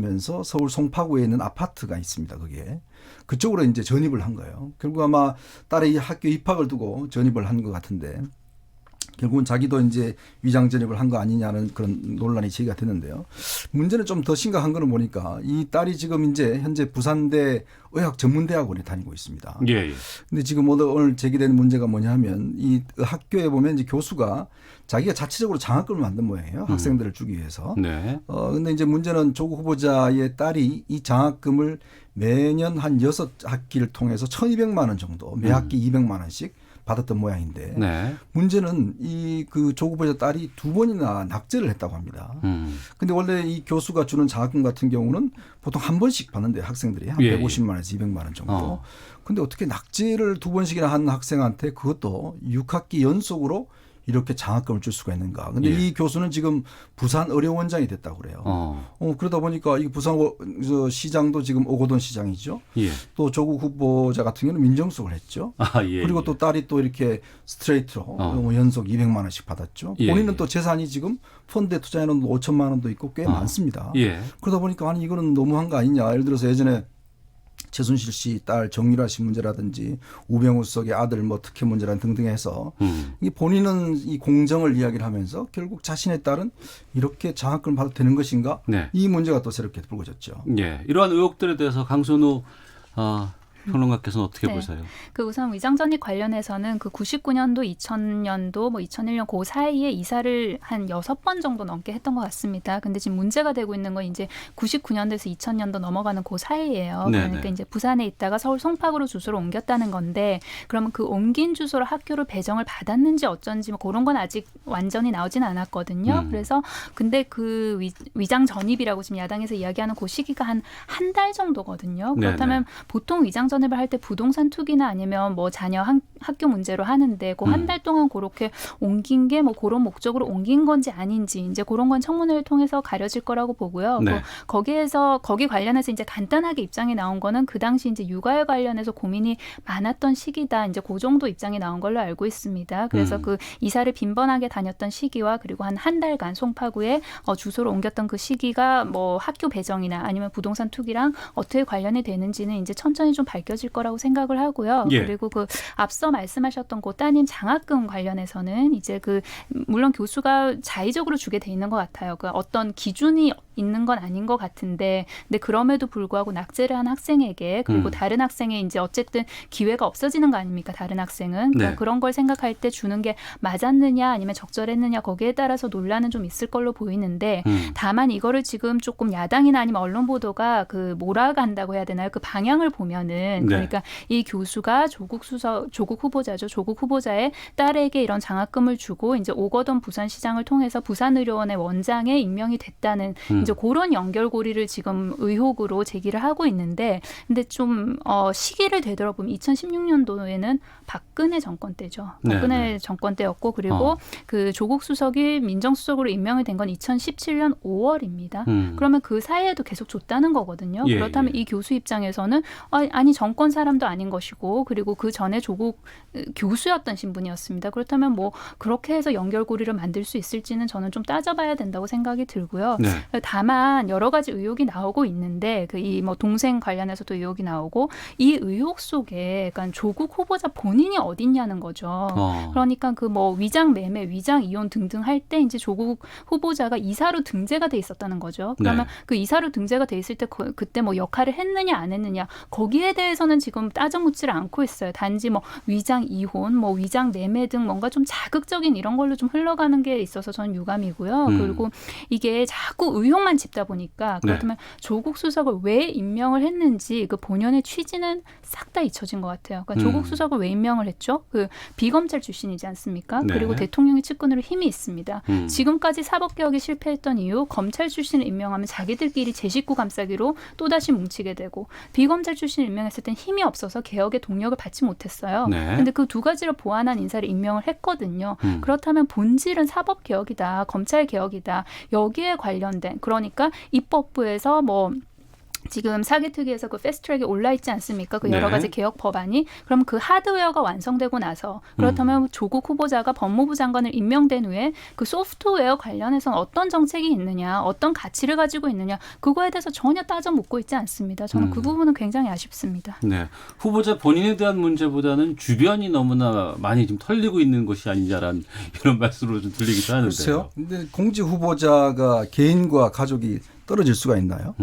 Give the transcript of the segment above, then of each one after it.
면서 서울 송파구에 있는 아파트가 있습니다. 거기에 그쪽으로 이제 전입을 한 거예요. 결국 아마 딸의 학교 입학을 두고 전입을 한 것 같은데 결국은 자기도 이제 위장 전입을 한 거 아니냐는 그런 논란이 제기가 됐는데요. 문제는 좀 더 심각한 거는 보니까 이 딸이 지금 이제 현재 부산대 의학전문대학원에 다니고 있습니다. 예, 예. 근데 지금 오늘 제기된 문제가 뭐냐면 이 학교에 보면 이제 교수가 자기가 자체적으로 장학금을 만든 모양이에요. 학생들을 주기 위해서. 네. 근데 이제 문제는 조국 후보자의 딸이 이 장학금을 매년 한 6학기를 통해서 1,200만 원 정도, 매 학기 200만 원씩 받았던 모양인데 네. 문제는 이 그 조국 후보자 딸이 2번이나 낙제를 했다고 합니다. 근데 원래 이 교수가 주는 장학금 같은 경우는 보통 한 번씩 받는데 학생들이 한 예, 150만 원에서 200만 원 정도. 근데 어떻게 낙제를 2번씩이나 한 학생한테 그것도 6학기 연속으로 이렇게 장학금을 줄 수가 있는가. 근데 예. 이 교수는 지금 부산 의료원장이 됐다고 그래요. 그러다 보니까 이 부산 시장도 지금 오거돈 시장이죠. 예. 또 조국 후보자 같은 경우는 민정수석을 했죠. 예, 그리고 예. 또 딸이 또 이렇게 스트레이트로 연속 200만 원씩 받았죠. 예, 본인은 예. 또 재산이 지금 펀드에 투자해놓은 5천만 원도 있고 꽤 많습니다. 예. 그러다 보니까 아니 이거는 너무한 거 아니냐. 예를 들어서 예전에 최순실 씨 딸 정유라 씨 문제라든지 우병우 수석의 아들 뭐 특혜 문제란 등등 해서 이 본인은 이 공정을 이야기를 하면서 결국 자신의 딸은 이렇게 장학금을 받아도 되는 것인가? 네. 이 문제가 또 새롭게 불거졌죠. 예. 이러한 의혹들에 대해서 강선우 평론가께서는 어떻게 보세요? 그 우선 위장 전입 관련해서는 그 99년도, 2000년도, 뭐 2001년 그 사이에 이사를 한 6번 정도 넘게 했던 것 같습니다. 근데 지금 문제가 되고 있는 건 이제 99년도에서 2000년도 넘어가는 그 사이예요. 네네. 그러니까 이제 부산에 있다가 서울 송파구로 주소를 옮겼다는 건데 그러면 그 옮긴 주소로 학교를 배정을 받았는지 어쩐지 뭐 그런 건 아직 완전히 나오진 않았거든요. 그래서 근데 그 위장 전입이라고 지금 야당에서 이야기하는 그 시기가 한 달 정도거든요. 그렇다면 보통 위장 전입을 할 때 부동산 투기나 아니면 뭐 자녀 학교 문제로 하는데 그 한 달 동안 그렇게 옮긴 게 뭐 그런 목적으로 옮긴 건지 아닌지 이제 그런 건 청문회를 통해서 가려질 거라고 보고요. 네. 거기 관련해서 이제 간단하게 입장이 나온 거는 그 당시 이제 육아에 관련해서 고민이 많았던 시기다. 이제 그 정도 입장이 나온 걸로 알고 있습니다. 그래서 그 이사를 빈번하게 다녔던 시기와 그리고 한 달간 송파구에 주소를 옮겼던 그 시기가 뭐 학교 배정이나 아니면 부동산 투기랑 어떻게 관련이 되는지는 이제 천천히 좀 밝혀질 거라고 생각을 하고요. 예. 그리고 그 앞서 말씀하셨던 그 따님 장학금 관련해서는 이제 그 물론 교수가 자의적으로 주게 돼 있는 것 같아요. 그 어떤 기준이 있는 건 아닌 것 같은데, 근데 그럼에도 불구하고 낙제를 한 학생에게 그리고 다른 학생의 이제 어쨌든 기회가 없어지는 거 아닙니까? 다른 학생은 그러니까 네. 그런 걸 생각할 때 주는 게 맞았느냐 아니면 적절했느냐 거기에 따라서 논란은 좀 있을 걸로 보이는데, 다만 이거를 지금 조금 야당이나 아니면 언론 보도가 그 몰아간다고 해야 되나요? 그 방향을 보면은 그러니까 이 교수가 조국 후보자죠. 조국 후보자의 딸에게 이런 장학금을 주고 이제 오거돈 부산시장을 통해서 부산의료원의 원장에 임명이 됐다는 이제 그런 연결고리를 지금 의혹으로 제기를 하고 있는데, 근데 좀 시기를 되돌아보면 2016년도에는 박근혜 정권 때죠. 박근혜 정권 때였고 그리고 그 조국 수석이 민정수석으로 임명이 된 건 2017년 5월입니다. 그러면 그 사이에도 계속 줬다는 거거든요. 예, 그렇다면 예. 이 교수 입장에서는 아니 정권 사람도 아닌 것이고 그리고 그 전에 조국 교수였던 신분이었습니다. 그렇다면 뭐 그렇게 해서 연결고리를 만들 수 있을지는 저는 좀 따져봐야 된다고 생각이 들고요. 네. 다만 여러 가지 의혹이 나오고 있는데 그 이 뭐 동생 관련해서도 의혹이 나오고 이 의혹 속에 그러니까 조국 후보자 본인이 어딨냐는 거죠. 그러니까 그 뭐 위장 매매, 위장 이혼 등등 할 때 이제 조국 후보자가 이사로 등재가 돼 있었다는 거죠. 그러면 그 이사로 등재가 돼 있을 때 그때 뭐 역할을 했느냐 안 했느냐 거기에 대해서는 지금 따져 묻지를 않고 있어요. 단지 뭐 위장 이혼, 뭐 위장 매매 등 뭔가 좀 자극적인 이런 걸로 좀 흘러가는 게 있어서 저는 유감이고요. 그리고 이게 자꾸 의혹만 짚다 보니까 그렇다면 조국 수석을 왜 임명을 했는지 그 본연의 취지는 싹 다 잊혀진 것 같아요. 그러니까 조국 수석을 왜 임명을 했죠? 그 비검찰 출신이지 않습니까? 네. 그리고 대통령의 측근으로 힘이 있습니다. 지금까지 사법개혁이 실패했던 이유 그것을 출신을 임명하면 자기들끼리 제 식구 감싸기로 또다시 뭉치게 되고, 비검찰 출신을 임명했을 땐 힘이 없어서 개혁의 동력을 받지 못했어요. 그런데 그 두 가지를 보완한 인사를 임명을 했거든요. 그렇다면 본질은 사법개혁이다, 검찰개혁이다. 여기에 관련된, 그러니까 입법부에서 뭐 지금 사기특위에서 그 패스트트랙에 올라 있지 않습니까? 그 여러 네. 가지 개혁 법안이. 그럼 그 하드웨어가 완성되고 나서 그렇다면 조국 후보자가 법무부 장관을 임명된 후에 그 소프트웨어 관련해서는 어떤 정책이 있느냐, 어떤 가치를 가지고 있느냐, 그거에 대해서 전혀 따져 묻고 있지 않습니다. 저는 그 부분은 굉장히 아쉽습니다. 네. 후보자 본인에 대한 문제보다는 주변이 너무나 많이 좀 털리고 있는 것이 아니냐라는 이런 말씀으로 좀 들리기도 하는데요. 글쎄요. 근데 공직 후보자가 개인과 가족이 떨어질 수가 있나요?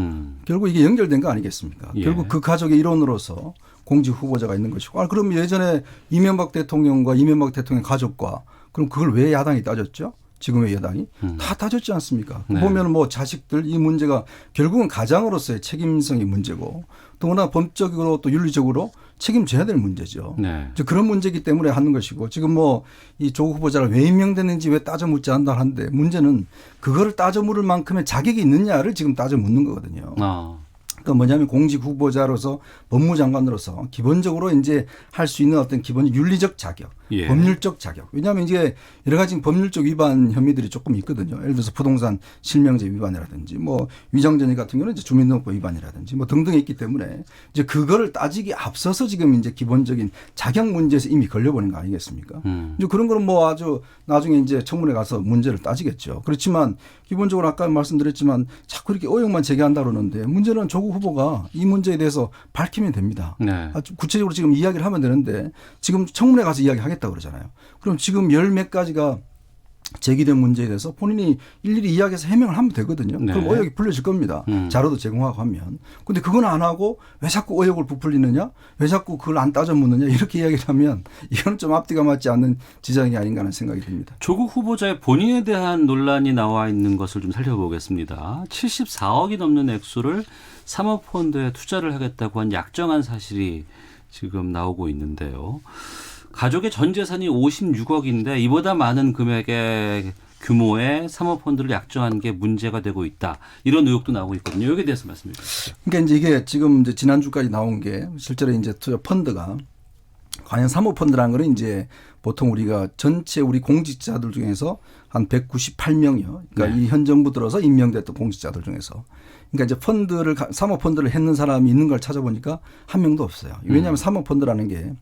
결국 이게 연결된 거 아니겠습니까? 예. 결국 그 가족의 일원으로서 공직 후보자가 있는 것이고. 그럼 예전에 이명박 대통령과 이명박 대통령 가족과 그럼 그걸 왜 야당이 따졌죠? 지금의 여당이 다 따졌지 않습니까? 네. 보면 뭐 자식들 이 문제가 결국은 가장으로서의 책임성이 문제고 더구나 법적으로 또 윤리적으로 책임져야 될 문제죠. 네. 이제 그런 문제이기 때문에 하는 것이고 지금 뭐 이 조국 후보자가 왜 임명됐는지 왜 따져 묻지 않는다 하는데 문제는 그거를 따져 물을 만큼의 자격이 있느냐를 지금 따져 묻는 거거든요. 그러니까 뭐냐면 공직 후보자로서 법무장관으로서 기본적으로 이제 할 수 있는 어떤 기본 윤리적 자격, 예. 법률적 자격. 왜냐하면 이제 여러 가지 법률적 위반 혐의들이 조금 있거든요. 예를 들어서 부동산 실명제 위반이라든지 뭐 위장전입 같은 경우는 이제 주민등록법 위반이라든지 뭐 등등이 있기 때문에 이제 그거를 따지기 앞서서 지금 이제 기본적인 자격 문제에서 이미 걸려버린 거 아니겠습니까? 이제 그런 거는 뭐 아주 나중에 이제 청문회 가서 문제를 따지겠죠. 그렇지만 기본적으로 아까 말씀드렸지만 자꾸 이렇게 의혹만 제기한다 그러는데 문제는 조국 후보가 이 문제에 대해서 밝히면 됩니다. 네. 아주 구체적으로 지금 이야기를 하면 되는데 지금 청문회 가서 이야기하겠다고 그러잖아요. 그럼 지금 열 몇 가지가 제기된 문제에 대해서 본인이 일일이 이야기해서 해명을 하면 되거든요. 네. 그럼 의혹이 풀려질 겁니다. 자료도 제공하고 하면. 근데 그건 안 하고 왜 자꾸 의혹을 부풀리느냐? 왜 자꾸 그걸 안 따져 묻느냐? 이렇게 이야기를 하면 이건 좀 앞뒤가 맞지 않는 지적이 아닌가 하는 생각이 듭니다. 조국 후보자의 본인에 대한 논란이 나와 있는 것을 좀 살펴보겠습니다. 74억이 넘는 액수를 사모펀드에 투자를 하겠다고 한 약정한 사실이 지금 나오고 있는데요. 가족의 전 재산이 56억인데 이보다 많은 금액의 규모의 사모펀드를 약정한 게 문제가 되고 있다. 이런 의혹도 나오고 있거든요. 여기에 대해서 말씀해 주시죠. 그러니까 이제 이게 지금 이제 지난주까지 나온 게 실제로 이제 투자 펀드가 과연 사모펀드라는 거는 이제 보통 우리가 전체 우리 공직자들 중에서 한 198명이요. 그러니까 네. 이 현 정부 들어서 임명됐던 공직자들 중에서. 그러니까 이제 펀드를 사모펀드를 했는 사람이 있는 걸 찾아보니까 한 명도 없어요. 왜냐하면 사모펀드라는 게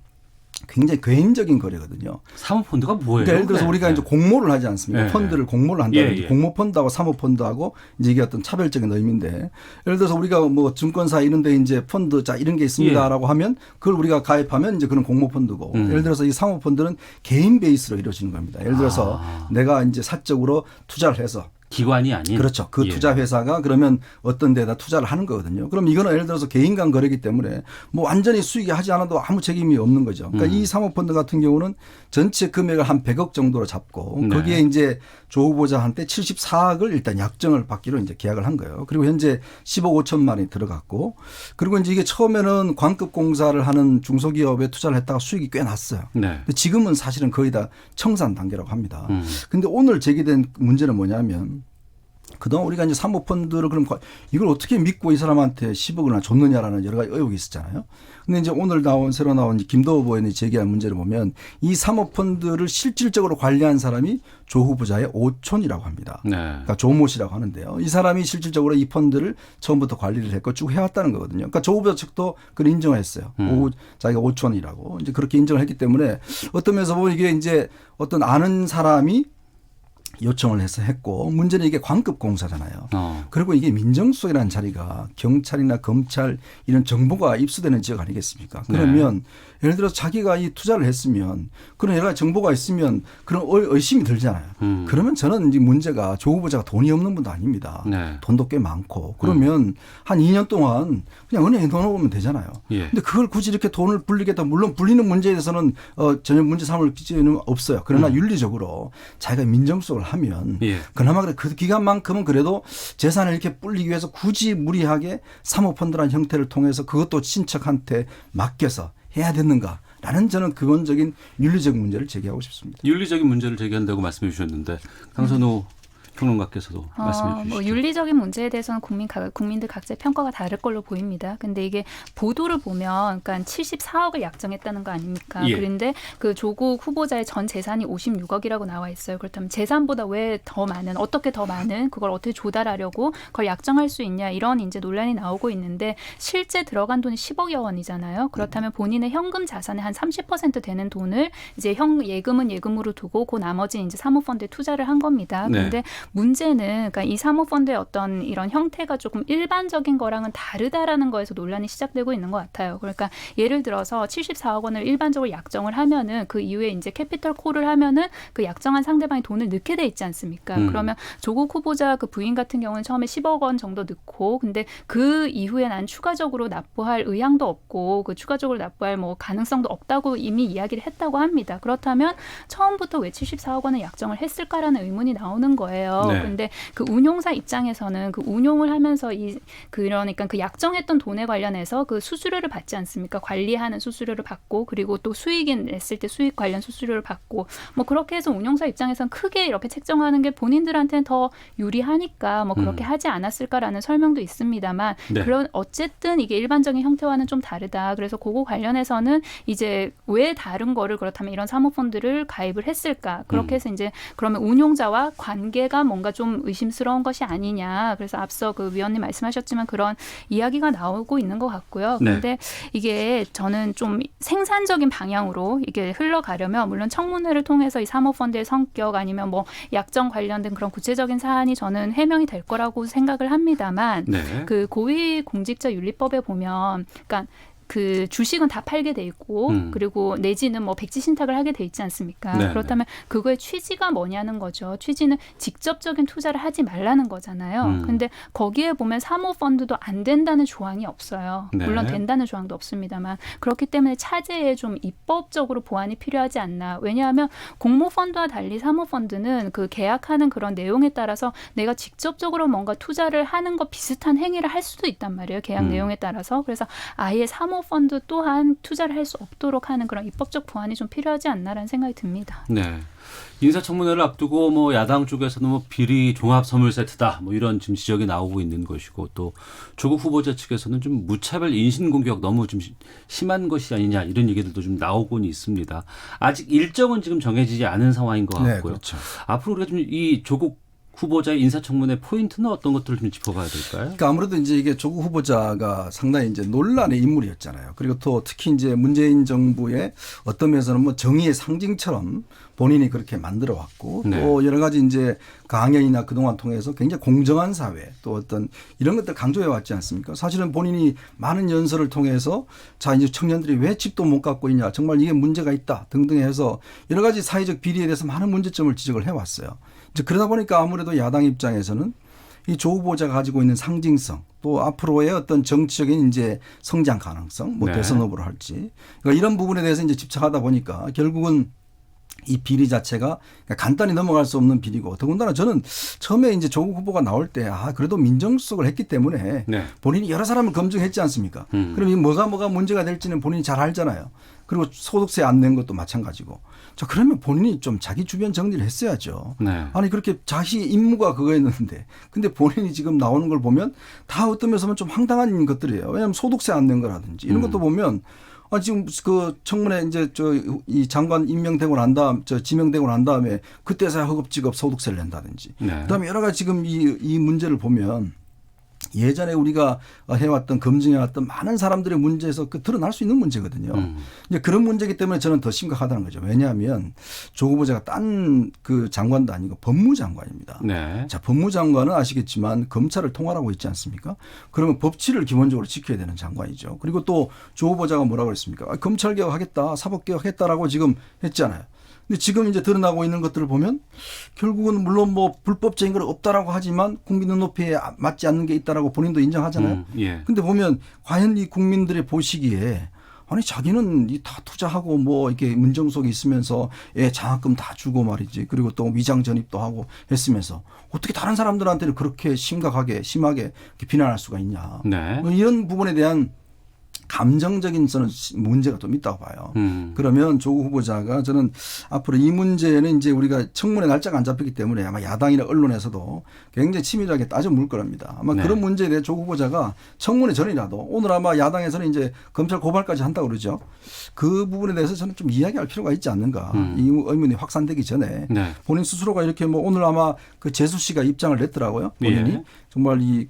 굉장히 개인적인 거래거든요. 사모펀드가 뭐예요? 그러니까 예를 들어서 네. 우리가 네. 이제 공모를 하지 않습니까? 네. 펀드를 공모를 한다든지 예, 예. 공모펀드하고 사모펀드하고 이제 이게 어떤 차별적인 의미인데 예를 들어서 우리가 뭐 증권사 이런 데 이제 펀드 자 이런 게 있습니다라고 하면 그걸 우리가 가입하면 이제 그런 공모펀드고 예를 들어서 이 사모펀드는 개인 베이스로 이루어지는 겁니다. 예를 들어서 내가 이제 사적으로 투자를 해서 기관이 아닌. 그렇죠. 그 예. 투자 회사가 그러면 어떤 데다 투자를 하는 거거든요. 그럼 이거는 예를 들어서 개인 간 거래기 때문에 뭐 완전히 수익이 하지 않아도 아무 책임이 없는 거죠. 그러니까 이 사모펀드 같은 경우는 전체 금액을 한 100억 정도로 잡고 네. 거기에 이제 조 후보자한테 74억을 일단 약정을 받기로 이제 계약을 한 거예요. 그리고 현재 10억 5천만 원이 들어갔고 그리고 이제 이게 처음에는 광급 공사를 하는 중소기업에 투자를 했다가 수익이 꽤 났어요. 네. 근데 지금은 사실은 거의 다 청산 단계라고 합니다. 근데 오늘 제기된 문제는 뭐냐면 그동안 우리가 이제 사모펀드를 그럼 이걸 어떻게 믿고 이 사람한테 10억이나 줬느냐라는 여러 가지 의혹이 있었잖아요. 근데 이제 오늘 새로 나온 김도호 의원이 제기한 문제를 보면 이 사모펀드를 실질적으로 관리한 사람이 조 후보자의 오촌이라고 합니다. 네. 그러니까 조모 씨라고 하는데요. 이 사람이 실질적으로 이 펀드를 처음부터 관리를 했고 쭉 해왔다는 거거든요. 그러니까 조 후보자 측도 그걸 인정을 했어요. 자기가 오촌이라고 이제 그렇게 인정을 했기 때문에 어떤 면에서 보면 이게 이제 어떤 아는 사람이 요청을 해서 했고 문제는 이게 광급 공사잖아요. 그리고 이게 민정수석이라는 자리가 경찰이나 검찰 이런 정보가 입수되는 지역 아니겠습니까? 그러면 예를 들어서 자기가 이 투자를 했으면 그런 여러 가지 정보가 있으면 그런 의심이 들잖아요. 그러면 저는 이제 문제가 조 후보자가 돈이 없는 분도 아닙니다. 네. 돈도 꽤 많고 그러면 한 2년 동안 그냥 은행에 넣어놓으면 되잖아요. 예. 근데 그걸 굳이 이렇게 돈을 불리겠다. 물론 불리는 문제에 대해서는 전혀 문제 삼을 기준은 없어요. 그러나 윤리적으로 자기가 민정수석을 하면 예. 그나마 그 기간만큼은 그래도 재산을 이렇게 불리기 위해서 굳이 무리하게 사모펀드라는 형태를 통해서 그것도 친척한테 맡겨서 해야 되는가라는 저는 기본적인 윤리적 문제를 제기하고 싶습니다. 윤리적인 문제를 제기한다고 말씀해 주셨는데 강선우 평론가께서도 말씀해 주시죠. 뭐 윤리적인 문제에 대해서는 국민들 각자의 평가가 다를 걸로 보입니다. 근데 이게 보도를 보면 그러니까 74억을 약정했다는 거 아닙니까? 예. 그런데 그 조국 후보자의 전 재산이 56억이라고 나와 있어요. 그렇다면 재산보다 왜 더 많은 어떻게 더 많은 그걸 어떻게 조달하려고 그걸 약정할 수 있냐 이런 이제 논란이 나오고 있는데 실제 들어간 돈이 10억여 원이잖아요. 그렇다면 본인의 현금 자산의 한 30% 되는 돈을 이제 예금은 예금으로 두고 그 나머지 이제 사모펀드에 투자를 한 겁니다. 그런데 네. 문제는 그러니까 이 사모펀드의 어떤 이런 형태가 조금 일반적인 거랑은 다르다라는 거에서 논란이 시작되고 있는 것 같아요. 그러니까 예를 들어서 74억 원을 일반적으로 약정을 하면은 그 이후에 이제 캐피털 콜을 하면은 그 약정한 상대방이 돈을 넣게 돼 있지 않습니까? 그러면 조국 후보자 그 부인 같은 경우는 처음에 10억 원 정도 넣고 근데 그 이후에 난 추가적으로 납부할 의향도 없고 그 추가적으로 납부할 뭐 가능성도 없다고 이미 이야기를 했다고 합니다. 그렇다면 처음부터 왜 74억 원을 약정을 했을까라는 의문이 나오는 거예요. 네. 근데 그 운용사 입장에서는 그 운용을 하면서 그러니까 그 약정했던 돈에 관련해서 그 수수료를 받지 않습니까? 관리하는 수수료를 받고 그리고 또 수익이 냈을 때 수익 관련 수수료를 받고 뭐 그렇게 해서 운용사 입장에서는 크게 이렇게 책정하는 게 본인들한테는 더 유리하니까 뭐 그렇게 하지 않았을까라는 설명도 있습니다만 네. 그런 어쨌든 이게 일반적인 형태와는 좀 다르다. 그래서 그거 관련해서는 이제 왜 다른 거를 그렇다면 이런 사모펀드를 가입을 했을까? 그렇게 해서 이제 그러면 운용자와 관계가 뭔가 좀 의심스러운 것이 아니냐. 그래서 앞서 그 위원님 말씀하셨지만 그런 이야기가 나오고 있는 것 같고요. 네. 근데 이게 저는 좀 생산적인 방향으로 이게 흘러가려면 물론 청문회를 통해서 이 사모펀드의 성격 아니면 뭐 약정 관련된 그런 구체적인 사안이 저는 해명이 될 거라고 생각을 합니다만 네. 그 고위공직자윤리법에 보면 그러니까 그 주식은 다 팔게 돼 있고 그리고 내지는 뭐 백지 신탁을 하게 돼 있지 않습니까? 네, 그렇다면 그거의 취지가 뭐냐는 거죠. 취지는 직접적인 투자를 하지 말라는 거잖아요. 근데 거기에 보면 사모펀드도 안 된다는 조항이 없어요. 네. 물론 된다는 조항도 없습니다만 그렇기 때문에 차제에 좀 입법적으로 보완이 필요하지 않나. 왜냐하면 공모펀드와 달리 사모펀드는 그 계약하는 그런 내용에 따라서 내가 직접적으로 뭔가 투자를 하는 것 비슷한 행위를 할 수도 있단 말이에요. 계약 내용에 따라서. 그래서 아예 사모펀드 또한 투자를 할 수 없도록 하는 그런 입법적 보완이 좀 필요하지 않나라는 생각이 듭니다. 네. 인사청문회를 앞두고 뭐 야당 쪽에서는 뭐 비리 종합 선물 세트다 뭐 이런 지금 지적이 나오고 있는 것이고 또 조국 후보자 측에서는 좀 무차별 인신 공격 너무 좀 심한 것이 아니냐 이런 얘기들도 좀 나오고는 있습니다. 아직 일정은 지금 정해지지 않은 상황인 것 같고요. 네, 그렇죠. 앞으로 우리가 좀 이 조국 후보자의 인사청문회 포인트는 어떤 것들을 좀 짚어봐야 될까요? 그러니까 아무래도 이제 이게 조국 후보자가 상당히 이제 논란의 인물이었잖아요. 그리고 또 특히 이제 문재인 정부의 어떤 면에서는 뭐 정의의 상징처럼 본인이 그렇게 만들어 왔고 네. 또 여러 가지 이제 강연이나 그동안 통해서 굉장히 공정한 사회 또 어떤 이런 것들 강조해 왔지 않습니까? 사실은 본인이 많은 연설을 통해서 자 이제 청년들이 왜 집도 못 갖고 있냐 정말 이게 문제가 있다 등등 해서 여러 가지 사회적 비리에 대해서 많은 문제점을 지적을 해 왔어요. 이제 그러다 보니까 아무래도 야당 입장에서는 이 조 후보자가 가지고 있는 상징성 또 앞으로의 어떤 정치적인 이제 성장 가능성 뭐 네. 대선 후보를 할지 그러니까 이런 부분에 대해서 이제 집착하다 보니까 결국은 이 비리 자체가 간단히 넘어갈 수 없는 비리고 더군다나 저는 처음에 이제 조국 후보가 나올 때 그래도 민정수석을 했기 때문에 네. 본인이 여러 사람을 검증했지 않습니까? 그럼 이 뭐가 문제가 될지는 본인이 잘 알잖아요. 그리고 소득세 안 낸 것도 마찬가지고. 자, 그러면 본인이 좀 자기 주변 정리를 했어야죠. 네. 아니 그렇게 자기 임무가 그거였는데 근데 본인이 지금 나오는 걸 보면 다 어떤 면에서 보면 좀 황당한 것들이에요. 왜냐하면 소득세 안 낸 거라든지 이런 것도 보면 지금 그 청문회 이제 이 장관 임명되고 난 다음 지명되고 난 다음에 그때서야 허겁지겁 소득세를 낸다든지. 네. 그다음에 여러 가지 지금 이 문제를 보면 예전에 우리가 해왔던 검증해왔던 많은 사람들의 문제에서 드러날 수 있는 문제거든요. 이제 그런 문제이기 때문에 저는 더 심각하다는 거죠. 왜냐하면 조 후보자가 딴 그 장관도 아니고 법무장관입니다. 네. 자, 법무장관은 아시겠지만 검찰을 통할하고 있지 않습니까? 그러면 법치를 기본적으로 지켜야 되는 장관이죠. 그리고 또 조 후보자가 뭐라고 그랬습니까? 검찰개혁하겠다, 사법개혁하겠다라고 지금 했잖아요. 근데 지금 이제 드러나고 있는 것들을 보면 결국은 물론 뭐 불법적인 건 없다라고 하지만 국민 눈높이에 맞지 않는 게 있다라고 본인도 인정하잖아요. 예. 근데 보면 과연 이 국민들의 보시기에 아니 자기는 이 다 투자하고 뭐 이렇게 문정석이 있으면서 장학금 다 주고 말이지 그리고 또 위장 전입도 하고 했으면서 어떻게 다른 사람들한테는 그렇게 심각하게 심하게 이렇게 비난할 수가 있냐. 네. 이런 부분에 대한 감정적인 저는 문제가 좀 있다고 봐요. 그러면 조국 후보자가 저는 앞으로 이 문제는 이제 우리가 청문회 날짜가 안 잡혔기 때문에 아마 야당이나 언론에서도 굉장히 치밀하게 따져 물 거랍니다. 아마 네. 그런 문제에 대해 조국 후보자가 청문회 전이라도 오늘 아마 야당에서는 이제 검찰 고발까지 한다고 그러죠. 그 부분에 대해서 저는 좀 이야기할 필요가 있지 않는가. 이 의문이 확산되기 전에 네. 본인 스스로가 이렇게 뭐 오늘 아마 그 재수 씨가 입장을 냈더라고요. 본인이 예. 정말 이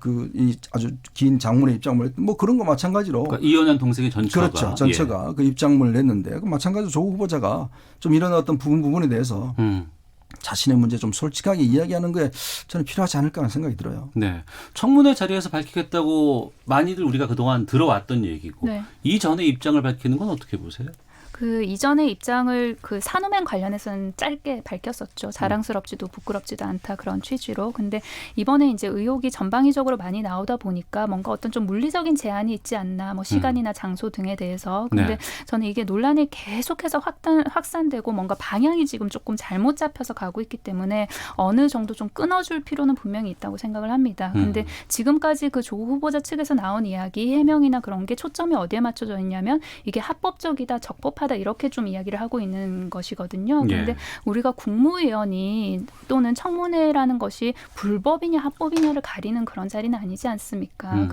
아주 긴 장문의 입장을 냈 뭐 그런 거 마찬가지로. 그러니까 이혼한 동생의 전처가. 그렇죠. 전처가 그 입장문을 냈는데 그 마찬가지로 조국 후보자가 좀 이런 어떤 부분에 대해서 자신의 문제 좀 솔직하게 이야기하는 게 저는 필요하지 않을까 하는 생각이 들어요. 네. 청문회 자리에서 밝히겠다고 많이들 우리가 그동안 들어왔던 얘기고 네. 이전에 입장을 밝히는 건 어떻게 보세요? 그 이전의 입장을 그 산호맹 관련해서는 짧게 밝혔었죠. 자랑스럽지도 부끄럽지도 않다 그런 취지로. 근데 이번에 이제 의혹이 전방위적으로 많이 나오다 보니까 뭔가 어떤 좀 물리적인 제한이 있지 않나, 뭐 시간이나 장소 등에 대해서. 근데 네. 저는 이게 논란이 계속해서 확산되고 뭔가 방향이 지금 조금 잘못 잡혀서 가고 있기 때문에 어느 정도 좀 끊어줄 필요는 분명히 있다고 생각을 합니다. 근데 지금까지 그 조국 후보자 측에서 나온 이야기, 해명이나 그런 게 초점이 어디에 맞춰져 있냐면 이게 합법적이다, 적법하다 이렇게 좀 이야기를 하고 있는 것이거든요. 그런데 예. 우리가 국무위원이 또는 청문회라는 것이 불법이냐 합법이냐를 가리는 그런 자리는 아니지 않습니까?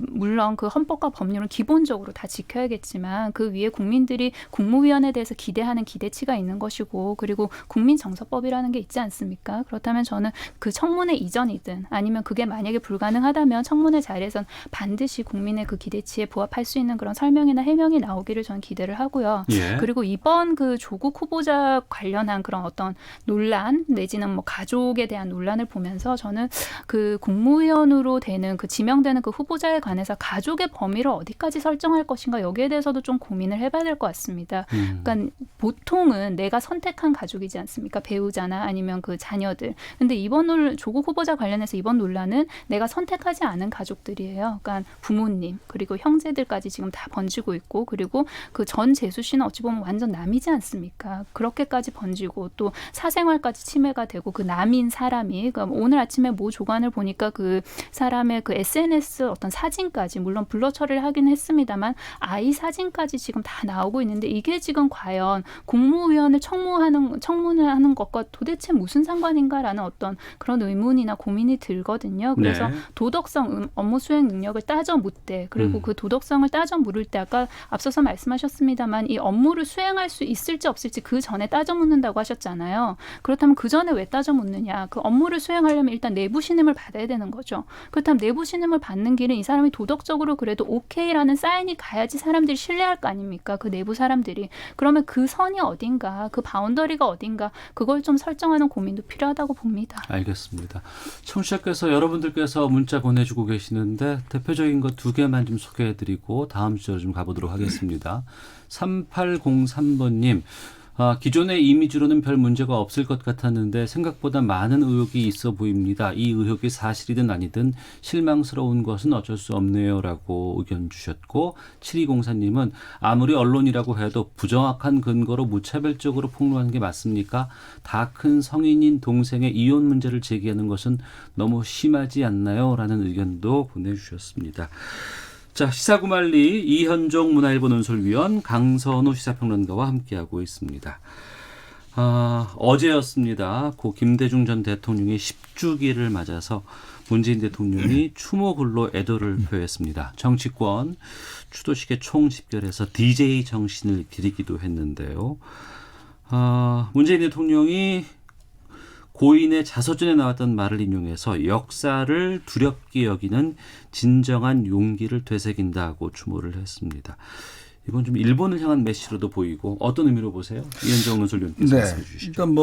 물론 그 헌법과 법률은 기본적으로 다 지켜야겠지만 그 위에 국민들이 국무위원에 대해서 기대하는 기대치가 있는 것이고 그리고 국민정서법이라는 게 있지 않습니까? 그렇다면 저는 그 청문회 이전이든 아니면 그게 만약에 불가능하다면 청문회 자리에선 반드시 국민의 그 기대치에 부합할 수 있는 그런 설명이나 해명이 나오기를 저는 기대를 하고요. 예. 그리고 이번 그 조국 후보자 관련한 그런 어떤 논란 내지는 뭐 가족에 대한 논란을 보면서 저는 그 국무위원으로 되는 그 지명되는 그 후보자에 관해서 가족의 범위를 어디까지 설정할 것인가 여기에 대해서도 좀 고민을 해봐야 될 것 같습니다. 그러니까 보통은 내가 선택한 가족이지 않습니까? 배우자나 아니면 그 자녀들. 근데 이번 조국 후보자 관련해서 이번 논란은 내가 선택하지 않은 가족들이에요. 그러니까 부모님 그리고 형제들까지 지금 다 번지고 있고 그리고 그 전 재수 씨는 어찌 보면 완전 남이지 않습니까? 그렇게까지 번지고 또 사생활까지 침해가 되고 그 남인 사람이 그러니까 오늘 아침에 모 조간을 보니까 그 사람의 그 SNS 어떤 사진까지 물론 블러 처리를 하긴 했습니다만 아이 사진까지 지금 다 나오고 있는데 이게 지금 과연 국무위원을 청문을 하는 것과 도대체 무슨 상관인가라는 어떤 그런 의문이나 고민이 들거든요. 그래서 네. 도덕성, 업무 수행 능력을 따져 묻되 그리고 그 도덕성을 따져 물을 때 아까 앞서서 말씀하셨습니다만 이 업무를 수행할 수 있을지 없을지 그 전에 따져 묻는다고 하셨잖아요. 그렇다면 그 전에 왜 따져 묻느냐. 그 업무를 수행하려면 일단 내부 신임을 받아야 되는 거죠. 그렇다면 내부 신임을 받는 길은 이 사람이 도덕적으로 그래도 오케이라는 사인이 가야지 사람들이 신뢰할 거 아닙니까? 그 내부 사람들이. 그러면 그 선이 어딘가, 그 바운더리가 어딘가 그걸 좀 설정하는 고민도 필요하다고 봅니다. 알겠습니다. 청취자께서 여러분들께서 문자 보내주고 계시는데 대표적인 것 2개만 좀 소개해드리고 다음 주제로 좀 가보도록 하겠습니다. 3803번님. 기존의 이미지로는 별 문제가 없을 것 같았는데 생각보다 많은 의혹이 있어 보입니다. 이 의혹이 사실이든 아니든 실망스러운 것은 어쩔 수 없네요 라고 의견 주셨고 7204님은 아무리 언론이라고 해도 부정확한 근거로 무차별적으로 폭로하는 게 맞습니까? 다 큰 성인인 동생의 이혼 문제를 제기하는 것은 너무 심하지 않나요? 라는 의견도 보내주셨습니다. 자, 시사구말리 이현종 문화일보 논설위원 강선우 시사평론가와 함께하고 있습니다. 어제였습니다. 고 김대중 전 대통령의 10주기를 맞아서 문재인 대통령이 추모글로 애도를 표했습니다. 정치권 추도식에 총집결해서 DJ 정신을 기리기도 했는데요. 문재인 대통령이 고인의 자서전에 나왔던 말을 인용해서 역사를 두렵게 여기는 진정한 용기를 되새긴다고 추모를 했습니다. 이건 좀 일본을 향한 메시지로도 보이고 어떤 의미로 보세요? 이현정 논설위원께서 말씀해 주시죠. 일단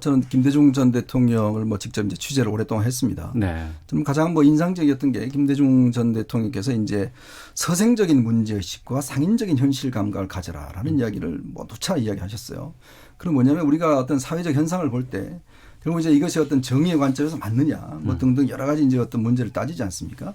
저는 김대중 전 대통령을 직접 이제 취재를 오랫동안 했습니다. 네. 좀 가장 인상적이었던 게 김대중 전 대통령께서 이제 서생적인 문제의식과 상인적인 현실 감각을 가져라라는 이야기를 누차 이야기하셨어요. 그럼 뭐냐면 우리가 어떤 사회적 현상을 볼 때 결국 이제 이것이 어떤 정의의 관점에서 맞느냐 등등 여러 가지 이제 어떤 문제를 따지지 않습니까?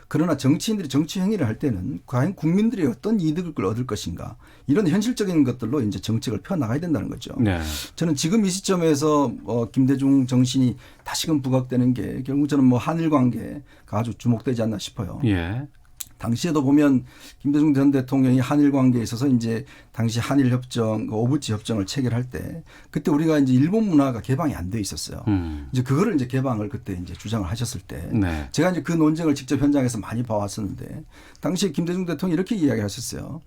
그러나 정치인들이 정치 행위를 할 때는 과연 국민들이 어떤 이득을 얻을 것인가 이런 현실적인 것들로 이제 정책을 펴 나가야 된다는 거죠. 네. 저는 지금 이 시점에서 김대중 정신이 다시금 부각되는 게 결국 저는 한일 관계가 아주 주목되지 않나 싶어요. 예. 당시에도 보면 김대중 전 대통령이 한일 관계에 있어서 이제 당시 한일 협정, 오부치 협정을 체결할 때 그때 우리가 이제 일본 문화가 개방이 안 돼 있었어요. 이제 그거를 이제 개방을 그때 이제 주장을 하셨을 때 네. 제가 이제 그 논쟁을 직접 현장에서 많이 봐왔었는데 당시 김대중 대통령이 이렇게 이야기하셨어요.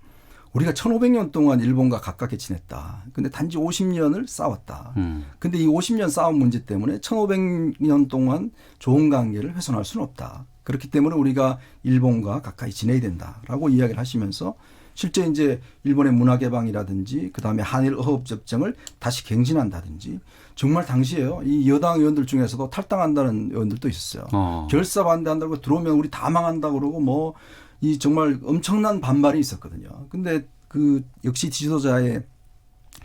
우리가 1500년 동안 일본과 가깝게 지냈다. 근데 단지 50년을 싸웠다. 근데 이 50년 싸움 문제 때문에 1500년 동안 좋은 관계를 훼손할 수는 없다. 그렇기 때문에 우리가 일본과 가까이 지내야 된다라고 이야기를 하시면서 실제 이제 일본의 문화 개방이라든지 그다음에 한일 어업 협정을 다시 갱신한다든지 정말 당시에요. 이 여당 의원들 중에서도 탈당한다는 의원들도 있었어요. 결사 반대한다고 들어오면 우리 다 망한다고 그러고 뭐 이 정말 엄청난 반발이 있었거든요. 근데 그 역시 지도자의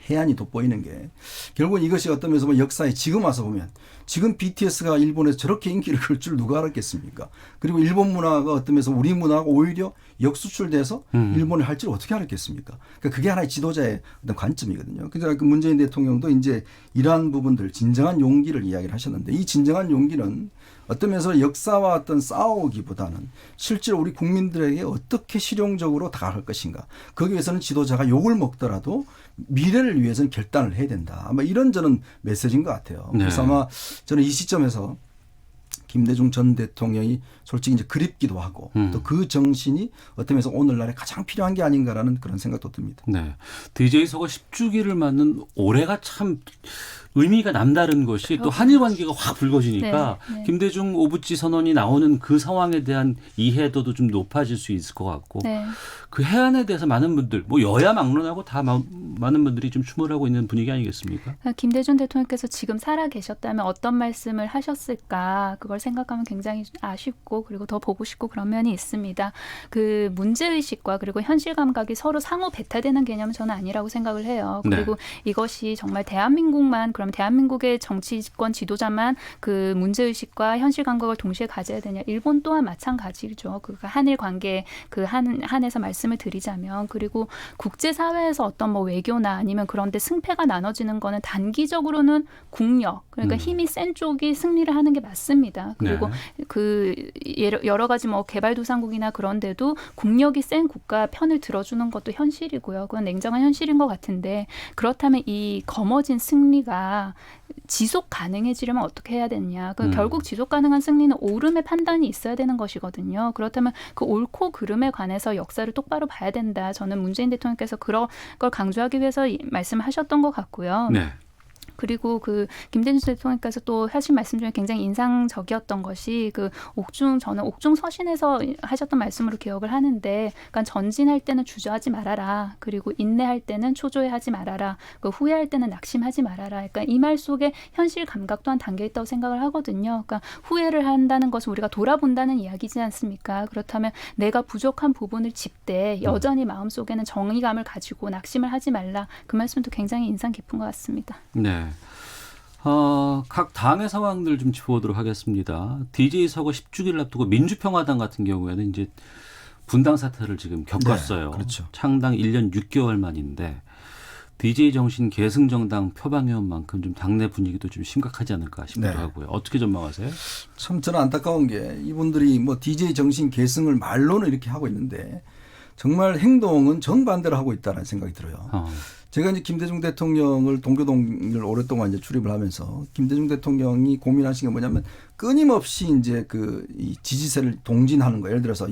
해안이 돋보이는 게 결국은 이것이 어떤 면에서 보면 역사에 지금 와서 보면 지금 BTS가 일본에서 저렇게 인기를 끌 줄 누가 알았겠습니까? 그리고 일본 문화가 어떤 면에서 우리 문화가 오히려 역수출돼서 일본에 할 줄 어떻게 알았겠습니까? 그러니까 그게 하나의 지도자의 어떤 관점이거든요. 그러니까 그 문재인 대통령도 이제 이러한 부분들 진정한 용기를 이야기를 하셨는데 이 진정한 용기는 어떤 면에서 역사와 어떤 싸우기보다는 실제로 우리 국민들에게 어떻게 실용적으로 다가갈 것인가. 거기에 위해서는 지도자가 욕을 먹더라도 미래를 위해서는 결단을 해야 된다. 아마 이런 저는 메시지인 것 같아요. 네. 그래서 아마 저는 이 시점에서 김대중 전 대통령이 솔직히 이제 그립기도 하고 또 그 정신이 어떤 면에서 오늘날에 가장 필요한 게 아닌가라는 그런 생각도 듭니다. 네. DJ 서거 10주기를 맞는 올해가 참 의미가 남다른 것이 또 한일 관계가 확 불거지니까 네, 네. 김대중 오부치 선언이 나오는 그 상황에 대한 이해도도 좀 높아질 수 있을 것 같고 네. 그 해안에 대해서 많은 분들 뭐 여야 막론하고 다 많은 분들이 좀 추모하고 있는 분위기 아니겠습니까? 김대중 대통령께서 지금 살아 계셨다면 어떤 말씀을 하셨을까 그걸 생각하면 굉장히 아쉽고 그리고 더 보고 싶고 그런 면이 있습니다. 그 문제의식과 그리고 현실 감각이 서로 상호 배타되는 개념은 저는 아니라고 생각을 해요. 그리고 네. 이것이 정말 대한민국만 그럼 대한민국의 정치권 지도자만 그 문제의식과 현실 감각을 동시에 가져야 되냐. 일본 또한 마찬가지죠. 그 한일 관계 그 한에서 말씀을 드리자면 그리고 국제사회에서 어떤 뭐 외교나 아니면 그런데 승패가 나눠지는 거는 단기적으로는 국력 그러니까 힘이 센 쪽이 승리를 하는 게 맞습니다. 그리고 네. 그 여러 가지 뭐 개발도상국이나 그런데도 국력이 센 국가 편을 들어주는 것도 현실이고요. 그건 냉정한 현실인 것 같은데 그렇다면 이 거머쥔 승리가 지속 가능해지려면 어떻게 해야 되냐. 결국 지속 가능한 승리는 옳음의 판단이 있어야 되는 것이거든요. 그렇다면 그 옳고 그름에 관해서 역사를 똑바로 봐야 된다. 저는 문재인 대통령께서 그런 걸 강조하기 위해서 말씀하셨던 것 같고요. 네. 그리고 그 김대중 대통령께서 또 하신 말씀 중에 굉장히 인상적이었던 것이 그 저는 옥중 서신에서 하셨던 말씀으로 기억을 하는데, 그러니까 전진할 때는 주저하지 말아라. 그리고 인내할 때는 초조해하지 말아라. 그 후회할 때는 낙심하지 말아라. 그러니까 이 말 속에 현실 감각 또한 담겨 있다고 생각을 하거든요. 그러니까 후회를 한다는 것은 우리가 돌아본다는 이야기지 않습니까? 그렇다면 내가 부족한 부분을 짚되 여전히 마음속에는 정의감을 가지고 낙심을 하지 말라. 그 말씀도 굉장히 인상 깊은 것 같습니다. 네. 각 당의 상황들 좀 짚어보도록 하겠습니다. DJ 서거 10주기를 앞두고 민주평화당 같은 경우에는 이제 분당 사태를 지금 겪었어요. 네, 그렇죠. 창당 1년 6개월 만인데 DJ 정신 계승정당 표방의원만큼 좀 당내 분위기도 좀 심각하지 않을까 싶기도 네. 하고요. 어떻게 전망하세요? 참 저는 안타까운 게 이분들이 뭐 DJ 정신 계승을 말로는 이렇게 하고 있는데 정말 행동은 정반대로 하고 있다는 생각이 들어요. 제가 이제 김대중 대통령을 동교동을 오랫동안 이제 출입을 하면서 김대중 대통령이 고민하신 게 뭐냐면 끊임없이 이제 이 지지세를 동진하는 거. 예를 들어서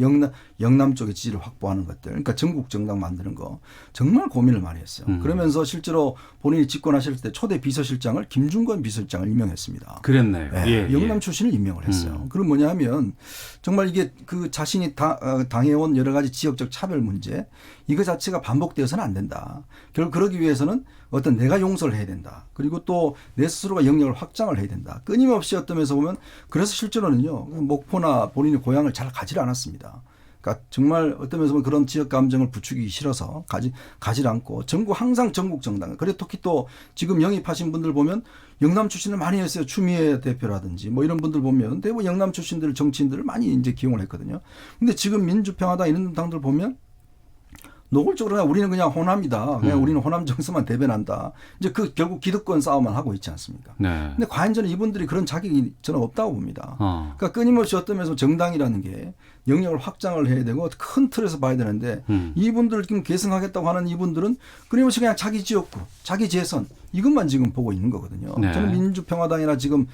영남 쪽의 지지를 확보하는 것들. 그러니까 전국 정당 만드는 거. 정말 고민을 많이 했어요. 그러면서 실제로 본인이 집권하실 때 초대 비서실장을 김중건 비서실장을 임명했습니다. 그랬네요. 네, 예, 영남 예. 출신을 임명을 했어요. 그럼 뭐냐 하면 정말 이게 그 자신이 당해온 여러 가지 지역적 차별 문제 이거 자체가 반복되어서는 안 된다. 결국 그러기 위해서는 어떤 내가 용서를 해야 된다. 그리고 또 내 스스로가 영역을 확장을 해야 된다. 끊임없이 어떤 면에서 보면 그래서 실제로는요. 목포나 본인의 고향을 잘 가지를 않았습니다. 그러니까 정말 어떤 면에서 보면 그런 지역 감정을 부추기기 싫어서 가지 않고 항상 전국 정당. 그리고 특히 또 지금 영입하신 분들 보면 영남 출신을 많이 했어요. 추미애 대표라든지 뭐 이런 분들 보면 대부분 영남 출신들 정치인들을 많이 이제 기용을 했거든요. 근데 지금 민주평화당 이런 당들 보면 노골적으로 우리는 그냥 호남이다. 그냥 우리는 호남 정서만 대변한다. 이제 그 결국 기득권 싸움만 하고 있지 않습니까? 네. 근데 과연 저는 이분들이 그런 자격이 저는 없다고 봅니다. 그러니까 끊임없이 어떤 면에서 정당이라는 게 영역을 확장을 해야 되고 큰 틀에서 봐야 되는데 이분들 지금 계승하겠다고 하는 이분들은 끊임없이 그냥 자기 지역구, 자기 재선 이것만 지금 보고 있는 거거든요. 네. 저는 민주평화당이나 지금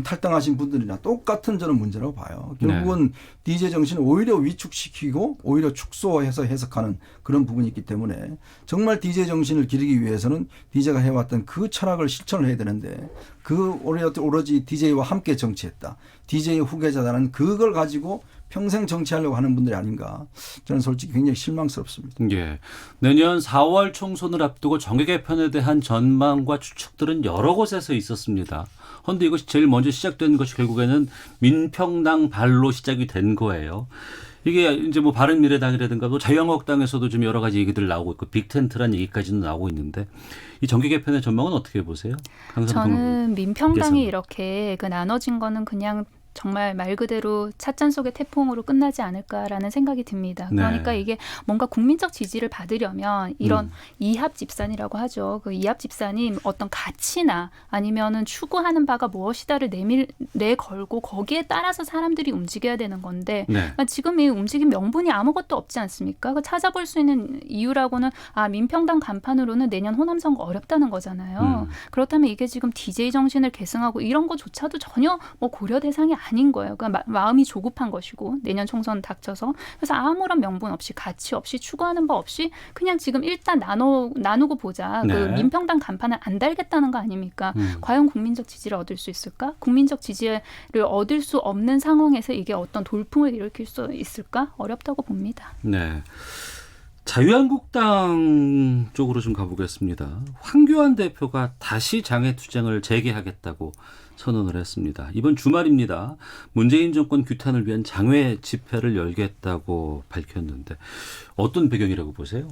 탈당하신 분들이나 똑같은 저는 문제라고 봐요. 결국은 DJ 정신을 오히려 위축시키고 오히려 축소해서 해석하는 그런 부분이 있기 때문에 정말 DJ 정신을 기르기 위해서는 DJ가 해왔던 그 철학을 실천을 해야 되는데 그 오로지 DJ와 함께 정치했다. DJ의 후계자다는 그걸 가지고 평생 정치하려고 하는 분들이 아닌가. 저는 솔직히 굉장히 실망스럽습니다. 예. 내년 4월 총선을 앞두고 정계 개편에 대한 전망과 추측들은 여러 곳에서 있었습니다. 그런데 이것이 제일 먼저 시작된 것이 결국에는 민평당 발로 시작이 된 거예요. 이게 이제 뭐 바른미래당이라든가 또 자유한국당에서도 좀 여러 가지 얘기들 나오고 있고 빅텐트란 얘기까지는 나오고 있는데 이 정계 개편의 전망은 어떻게 보세요? 저는 민평당이 이렇게 나눠진 거는 그냥 정말 말 그대로 찻잔 속의 태풍으로 끝나지 않을까라는 생각이 듭니다. 그러니까 이게 뭔가 국민적 지지를 받으려면 이런 이합 집산이라고 하죠. 그 이합 집산이 어떤 가치나 아니면은 추구하는 바가 무엇이다를 내걸고 거기에 따라서 사람들이 움직여야 되는 건데 그러니까 지금 이 움직임 명분이 아무것도 없지 않습니까? 그 찾아볼 수 있는 이유라고는 민평당 간판으로는 내년 호남 선거 어렵다는 거잖아요. 그렇다면 이게 지금 DJ 정신을 계승하고 이런 거조차도 전혀 뭐 고려 대상이 아닌 거예요. 그러니까 마음이 조급한 것이고 내년 총선 닥쳐서 그래서 아무런 명분 없이 가치 없이 추구하는 바 없이 그냥 지금 일단 나누고 보자. 그 민평당 간판을 안 달겠다는 거 아닙니까? 과연 국민적 지지를 얻을 수 있을까? 국민적 지지를 얻을 수 없는 상황에서 이게 어떤 돌풍을 일으킬 수 있을까? 어렵다고 봅니다. 네. 자유한국당 쪽으로 좀 가보겠습니다. 황교안 대표가 다시 장외투쟁을 재개하겠다고 선언을 했습니다. 이번 주말입니다. 문재인 정권 규탄을 위한 장외 집회를 열겠다고 밝혔는데 어떤 배경이라고 보세요?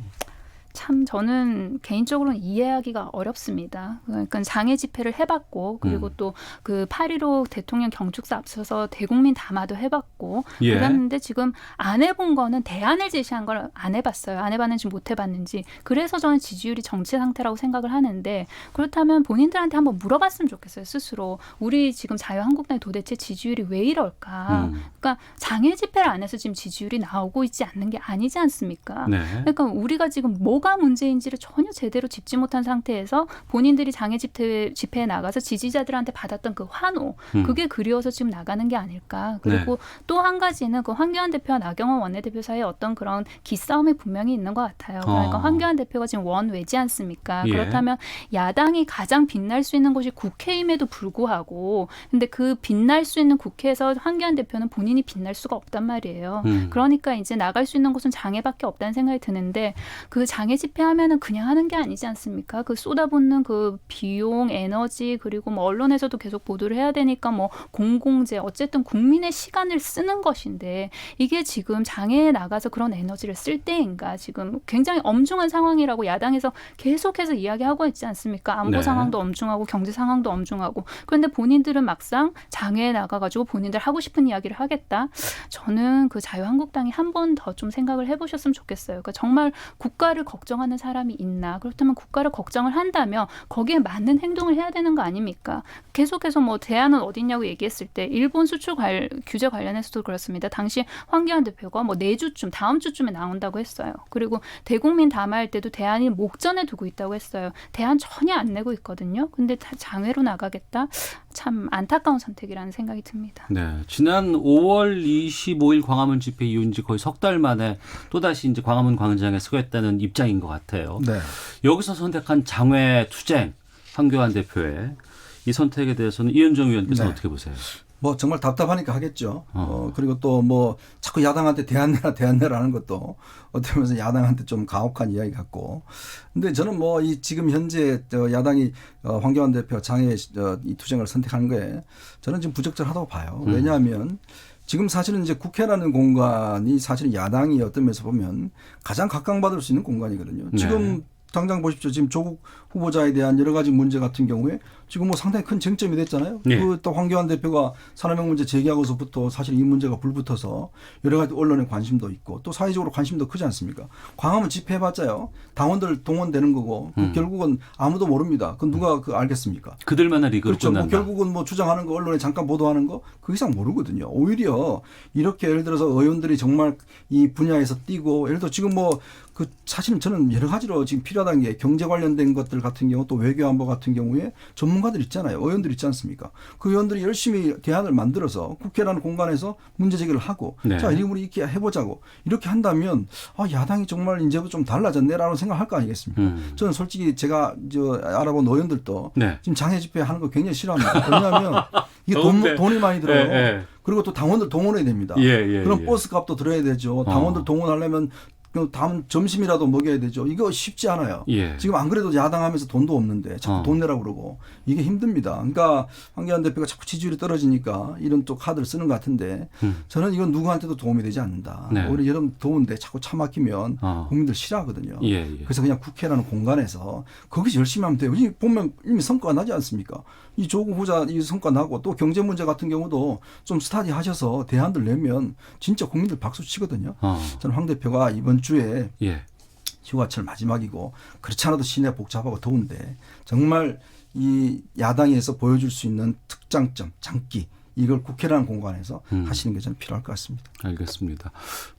참 저는 개인적으로는 이해하기가 어렵습니다. 그러니까 장애 집회를 해봤고 그리고 또 그 8.15 대통령 경축사 앞서서 대국민 담화도 해봤고 그랬는데 지금 안 해본 거는 대안을 제시한 걸 안 해봤어요. 안 해봤는지 못 해봤는지. 그래서 저는 지지율이 정체 상태라고 생각을 하는데 그렇다면 본인들한테 한번 물어봤으면 좋겠어요. 스스로. 우리 지금 자유한국당이 도대체 지지율이 왜 이럴까. 그러니까 장애 집회를 안 해서 지금 지지율이 나오고 있지 않는 게 아니지 않습니까? 그러니까 우리가 지금 뭐가 문제인지를 전혀 제대로 짚지 못한 상태에서 본인들이 장애 집회에 나가서 지지자들한테 받았던 그 환호 그게 그리워서 지금 나가는 게 아닐까. 그리고 또 한 가지는 그 황교안 대표와 나경원 원내대표 사이에 어떤 그런 기싸움이 분명히 있는 것 같아요. 그러니까 황교안 대표가 지금 원외지 않습니까? 그렇다면 야당이 가장 빛날 수 있는 곳이 국회임에도 불구하고 근데 그 빛날 수 있는 국회에서 황교안 대표는 본인이 빛날 수가 없단 말이에요. 그러니까 이제 나갈 수 있는 곳은 장애밖에 없다는 생각이 드는데 그 장애 집회하면은 그냥 하는 게 아니지 않습니까? 그 쏟아붓는 그 비용, 에너지 그리고 뭐 언론에서도 계속 보도를 해야 되니까 뭐 공공재 어쨌든 국민의 시간을 쓰는 것인데 이게 지금 장애에 나가서 그런 에너지를 쓸 때인가 지금 굉장히 엄중한 상황이라고 야당에서 계속해서 이야기하고 있지 않습니까? 안보 상황도 엄중하고 경제 상황도 엄중하고 그런데 본인들은 막상 장애에 나가가지고 본인들 하고 싶은 이야기를 하겠다. 저는 그 자유한국당이 한 번 더 좀 생각을 해보셨으면 좋겠어요. 그러니까 정말 국가를 걱정하는 사람이 있나? 그렇다면 국가를 걱정을 한다면 거기에 맞는 행동을 해야 되는 거 아닙니까? 계속해서 뭐 대안은 어딨냐고 얘기했을 때 일본 수출 규제 관련해서도 그렇습니다. 당시 황교안 대표가 뭐 내주쯤 다음 주쯤에 나온다고 했어요. 그리고 대국민 담화할 때도 대안이 목전에 두고 있다고 했어요. 대안 전혀 안 내고 있거든요. 근데 장외로 나가겠다? 참 안타까운 선택이라는 생각이 듭니다. 네, 지난 5월 25일 광화문 집회 이후 이제 거의 석 달 만에 또다시 이제 광화문 광장에 서겠다는 입장인 것 같아요. 네. 여기서 선택한 장외 투쟁 황교안 대표의 이 선택에 대해서는 이현정 의원께서는 어떻게 보세요? 뭐 정말 답답하니까 하겠죠. 그리고 또 뭐 자꾸 야당한테 대안내라 하는 것도 어떻게 보면 야당한테 좀 가혹한 이야기 같고. 근데 저는 뭐 이 지금 현재 야당이 황교안 대표 장애 이 투쟁을 선택하는 거에 저는 지금 부적절하다고 봐요. 왜냐하면 지금 사실은 이제 국회라는 공간이 사실은 야당이 어떤 면에서 보면 가장 각광받을 수 있는 공간이거든요. 지금 당장 보십시오. 지금 조국 후보자에 대한 여러 가지 문제 같은 경우에 지금 뭐 상당히 큰 쟁점이 됐잖아요. 네. 또 황교안 대표가 산업형 문제 제기하고서부터 사실 이 문제가 불붙어서 여러 가지 언론의 관심도 있고 또 사회적으로 관심도 크지 않습니까? 광화문 집회해봤자요. 당원들 동원되는 거고 결국은 아무도 모릅니다. 그건 누가 알겠습니까? 그들만의 리그로 그렇죠. 뭐 끝난다. 결국은 뭐 주장하는 거 언론에 잠깐 보도하는 거 그 이상 모르거든요. 오히려 이렇게 예를 들어서 의원들이 정말 이 분야에서 뛰고 예를 들어 지금 뭐 그 사실은 저는 여러 가지로 지금 필요하다는 게 경제 관련된 것들 같은 경우 또 외교안보 같은 경우에 전문가들 있잖아요. 의원들 있지 않습니까? 그 의원들이 열심히 대안을 만들어서 국회라는 공간에서 문제 제기를 하고 네. 자, 우리 이렇게 해보자고 이렇게 한다면 야당이 정말 이제부터 좀 달라졌네라는 생각할 거 아니겠습니까? 저는 솔직히 제가 알아본 의원들도 네. 지금 장애 집회 하는 거 굉장히 싫어합니다. 왜냐하면 이게 더운데. 돈이 많이 들어요. 예. 그리고 또 당원들 동원해야 됩니다. 그럼 버스 값도 들어야 되죠. 당원들 동원하려면 다음 점심이라도 먹여야 되죠. 이거 쉽지 않아요. 예. 지금 안 그래도 야당하면서 돈도 없는데 자꾸 돈 내라고 그러고 이게 힘듭니다. 그러니까 황교안 대표가 자꾸 지지율이 떨어지니까 이런 또 카드를 쓰는 것 같은데 저는 이건 누구한테도 도움이 되지 않는다. 네. 오히려 여름 더운데 자꾸 차 막히면 국민들 싫어하거든요. 예. 그래서 그냥 국회라는 공간에서 거기서 열심히 하면 돼요. 보면 이미 성과가 나지 않습니까? 이 조국 후보자 이 성과 나고 또 경제 문제 같은 경우도 좀 스타디 하셔서 대안들 내면 진짜 국민들 박수 치거든요. 저는 황 대표가 이번 주에 휴가철 마지막이고 그렇지 않아도 시내 복잡하고 더운데 정말 이 야당에서 보여줄 수 있는 특장점, 장기 이걸 국회라는 공간에서 하시는 게 저는 필요할 것 같습니다. 알겠습니다.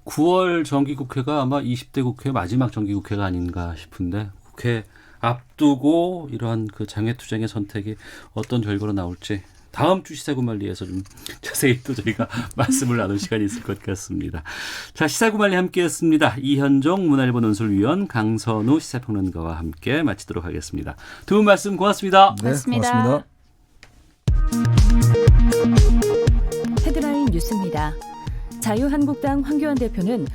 9월 정기국회가 아마 20대 국회 마지막 정기국회가 아닌가 싶은데 국회 앞두고 이러한 그 장애투쟁의 선택이 어떤 결과로 나올지 다음 주 시사구말리에서 좀 자세히 또 저희가 말씀을 나눌 시간이 있을 것 같습니다. 자, 시사구말리 함께했습니다. 이현종 문화일보 논술위원, 강선우 시사평론가와 함께 마치도록 하겠습니다. 두 분 말씀 고맙습니다. 네, 고맙습니다. 헤드라인 뉴스입니다. 자유한국당 황교안 대표는